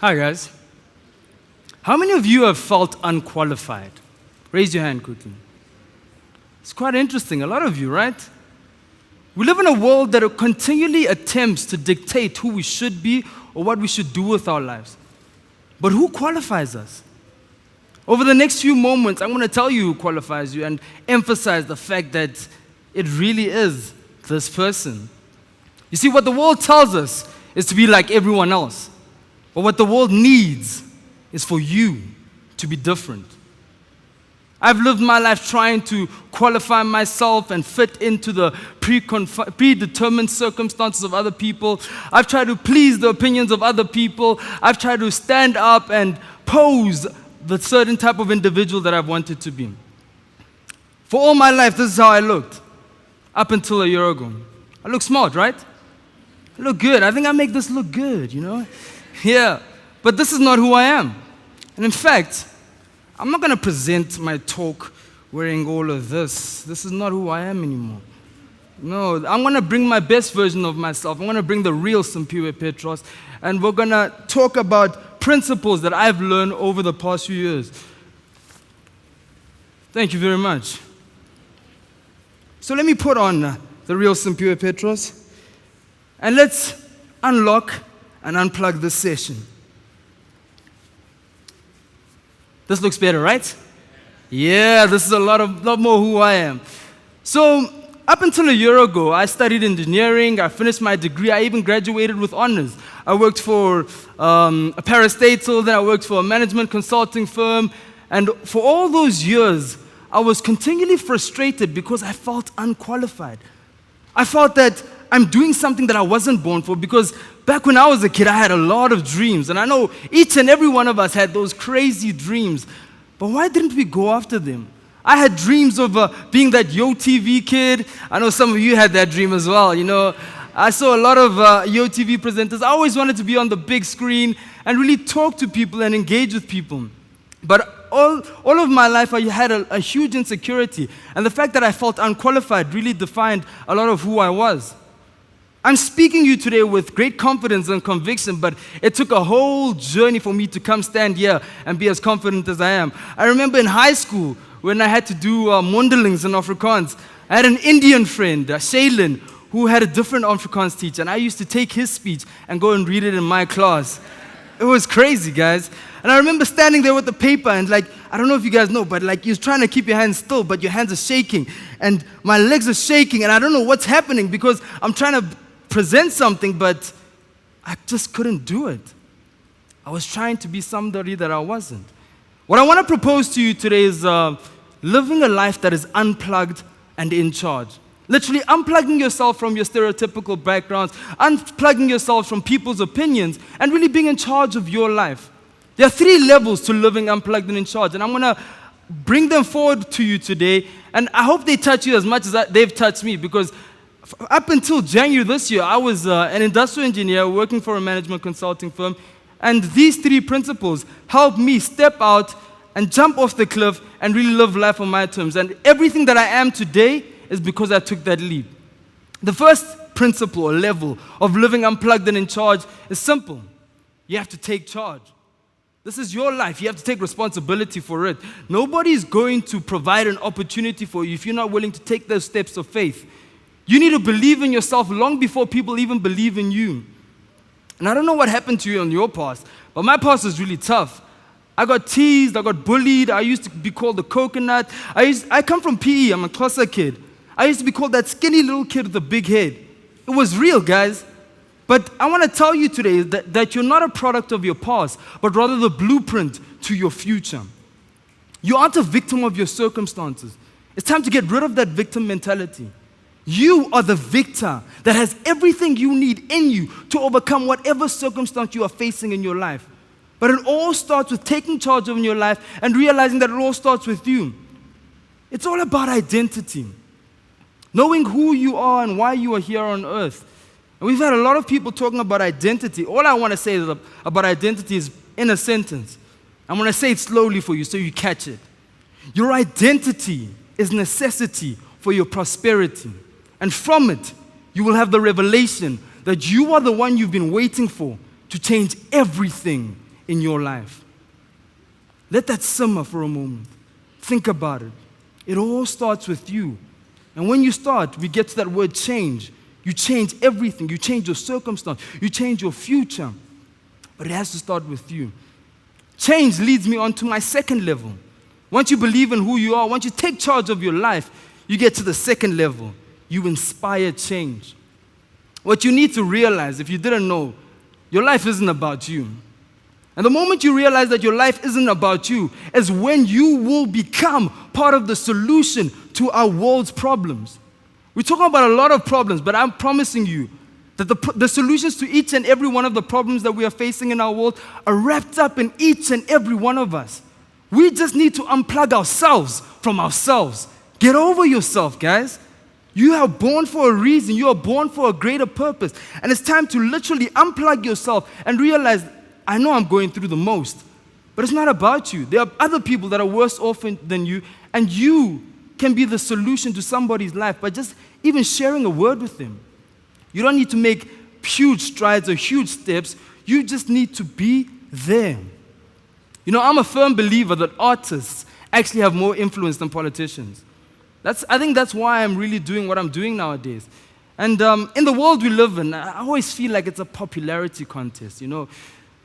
Hi, guys. How many of you have felt unqualified? Raise your hand quickly. It's quite interesting. A lot of you, right? We live in a world that continually attempts to dictate who we should be or what we should do with our lives. But who qualifies us? Over the next few moments, I'm going to tell you who qualifies you and emphasize the fact that it really is this person. You see, what the world tells us is to be like everyone else. But what the world needs is for you to be different. I've lived my life trying to qualify myself and fit into the predetermined circumstances of other people. I've tried to please the opinions of other people. I've tried to stand up and pose the certain type of individual that I've wanted to be. For all my life, this is how I looked. Up until a year ago. I look smart, right? I look good. I think I make this look good, you know? Yeah. But this is not who I am. And in fact, I'm not going to present my talk wearing all of this. This is not who I am anymore. No, I'm going to bring my best version of myself. I'm going to bring the real Simphiwe Petros. And we're going to talk about principles that I've learned over the past few years. Thank you very much. So let me put on the real Simphiwe Petros. And let's unlock and unplug this session. This looks better, right? Yeah, this is a lot more who I am. So, up until a year ago, I studied engineering, I finished my degree, I even graduated with honors. I worked for a parastatal, then I worked for a management consulting firm, and for all those years, I was continually frustrated because I felt unqualified. I felt that I'm doing something that I wasn't born for because back when I was a kid, I had a lot of dreams. And I know each and every one of us had those crazy dreams. But why didn't we go after them? I had dreams of being that Yo TV kid. I know some of you had that dream as well, you know. I saw a lot of Yo TV presenters. I always wanted to be on the big screen and really talk to people and engage with people. But all of my life, I had a huge insecurity. And the fact that I felt unqualified really defined a lot of who I was. I'm speaking to you today with great confidence and conviction, but it took a whole journey for me to come stand here and be as confident as I am. I remember in high school when I had to do mondelings in Afrikaans, I had an Indian friend, Shaylin, who had a different Afrikaans teacher, and I used to take his speech and go and read it in my class. It was crazy, guys. And I remember standing there with the paper and I don't know if you guys know, but you're trying to keep your hands still, but your hands are shaking. And my legs are shaking, and I don't know what's happening because I'm trying to present something, but I just couldn't do it. I was trying to be somebody that I wasn't. What I want to propose to you today is living a life that is unplugged and in charge. Literally unplugging yourself from your stereotypical backgrounds, unplugging yourself from people's opinions, and really being in charge of your life. There are 3 levels to living unplugged and in charge, and I'm going to bring them forward to you today, and I hope they touch you as much as they've touched me, because up until January this year, I was an industrial engineer working for a management consulting firm, and these 3 principles helped me step out and jump off the cliff and really live life on my terms. And everything that I am today is because I took that leap. The first principle or level of living unplugged and in charge is simple. You have to take charge. This is your life. You have to take responsibility for it. Nobody is going to provide an opportunity for you if you're not willing to take those steps of faith. You need to believe in yourself long before people even believe in you. And I don't know what happened to you in your past, but my past was really tough. I got teased, I got bullied, I used to be called the coconut. I come from PE, I'm a Xhosa kid. I used to be called that skinny little kid with the big head. It was real, guys. But I want to tell you today that you're not a product of your past, but rather the blueprint to your future. You aren't a victim of your circumstances. It's time to get rid of that victim mentality. You are the victor that has everything you need in you to overcome whatever circumstance you are facing in your life. But it all starts with taking charge of your life and realizing that it all starts with you. It's all about identity. Knowing who you are and why you are here on earth. And we've had a lot of people talking about identity. All I want to say about identity is in a sentence. I'm going to say it slowly for you so you catch it. Your identity is necessity for your prosperity. And from it, you will have the revelation that you are the one you've been waiting for to change everything in your life? Let that simmer for a moment. Think about it. It all starts with you. And when you start, we get to that word change. You change everything. You change your circumstance. You change your future. But it has to start with you. Change leads me on to my second level. Once you believe in who you are, once you take charge of your life, you get to the second level. You inspire change. What you need to realize, if you didn't know, your life isn't about you. And the moment you realize that your life isn't about you is when you will become part of the solution to our world's problems. We're talking about a lot of problems, but I'm promising you that the solutions to each and every one of the problems that we are facing in our world are wrapped up in each and every one of us. We just need to unplug ourselves from ourselves. Get over yourself, guys. You are born for a reason. You are born for a greater purpose. And it's time to literally unplug yourself and realize, I know I'm going through the most, but it's not about you. There are other people that are worse off than you, and you can be the solution to somebody's life by just even sharing a word with them. You don't need to make huge strides or huge steps. You just need to be there. You know, I'm a firm believer that artists actually have more influence than politicians. I think that's why I'm really doing what I'm doing nowadays. And in the world we live in, I always feel like it's a popularity contest, you know.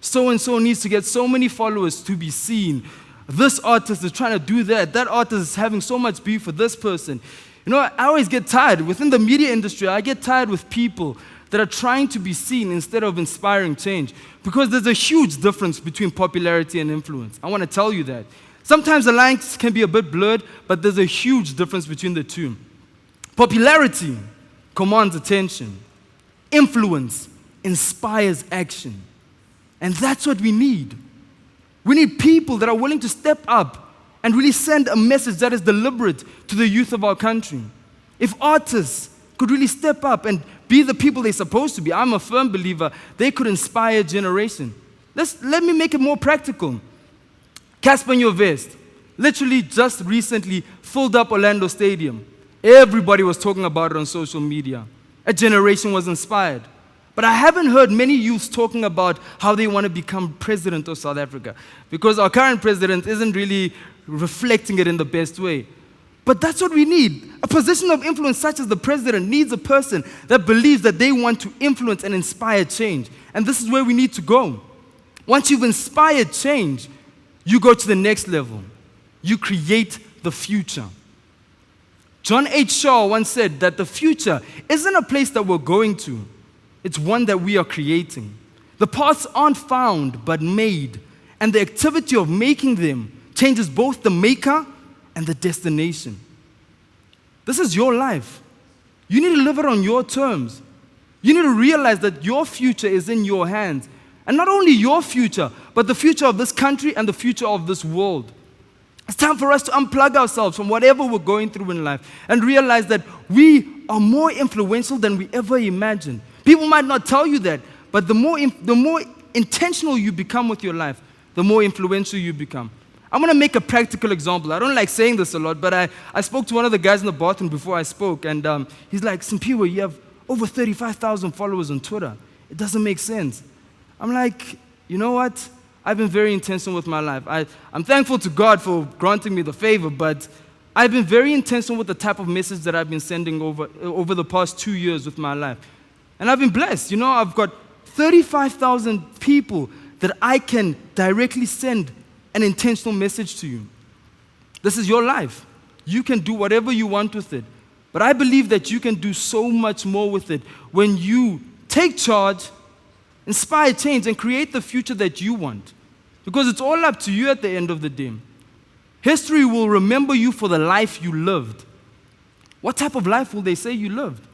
So-and-so needs to get so many followers to be seen. This artist is trying to do that. That artist is having so much beef with this person. You know, I always get tired. Within the media industry, I get tired with people that are trying to be seen instead of inspiring change. Because there's a huge difference between popularity and influence. I want to tell you that. Sometimes the lines can be a bit blurred, but there's a huge difference between the two. Popularity commands attention. Influence inspires action. And that's what we need. We need people that are willing to step up and really send a message that is deliberate to the youth of our country. If artists could really step up and be the people they're supposed to be, I'm a firm believer, they could inspire a generation. Let me make it more practical. Casper Nyovest literally just recently filled up Orlando Stadium. Everybody was talking about it on social media. A generation was inspired. But I haven't heard many youths talking about how they want to become president of South Africa, because our current president isn't really reflecting it in the best way. But that's what we need. A position of influence such as the president needs a person that believes that they want to influence and inspire change. And this is where we need to go. Once you've inspired change, you go to the next level. You create the future. John H. Shaw once said that the future isn't a place that we're going to. It's one that we are creating. The paths aren't found, but made. And the activity of making them changes both the maker and the destination. This is your life. You need to live it on your terms. You need to realize that your future is in your hands. And not only your future, but the future of this country and the future of this world. It's time for us to unplug ourselves from whatever we're going through in life and realize that we are more influential than we ever imagined. People might not tell you that, but the more intentional you become with your life, the more influential you become. I'm going to make a practical example. I don't like saying this a lot, but I spoke to one of the guys in the bathroom before I spoke, and he's like, Simphiwe, you have over 35,000 followers on Twitter. It doesn't make sense. I'm like, you know what? I've been very intentional with my life. I'm thankful to God for granting me the favor, but I've been very intentional with the type of message that I've been sending over the past 2 years with my life. And I've been blessed. You know, I've got 35,000 people that I can directly send an intentional message to you. This is your life. You can do whatever you want with it. But I believe that you can do so much more with it when you take charge, inspire change, and create the future that you want. Because it's all up to you at the end of the day. History will remember you for the life you lived. What type of life will they say you lived?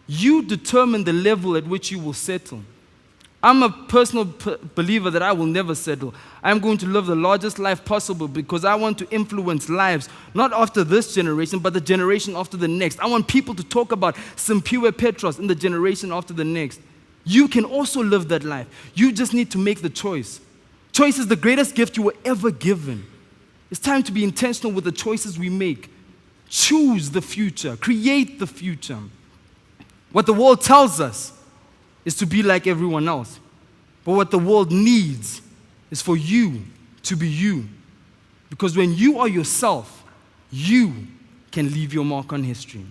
You determine the level at which you will settle. I'm a personal believer that I will never settle. I'm going to live the largest life possible because I want to influence lives, not after this generation, but the generation after the next. I want people to talk about Simphiwe Petros in the generation after the next. You can also live that life. You just need to make the choice. Choice is the greatest gift you were ever given. It's time to be intentional with the choices we make. Choose the future. Create the future. What the world tells us is to be like everyone else. But what the world needs is for you to be you. Because when you are yourself, you can leave your mark on history.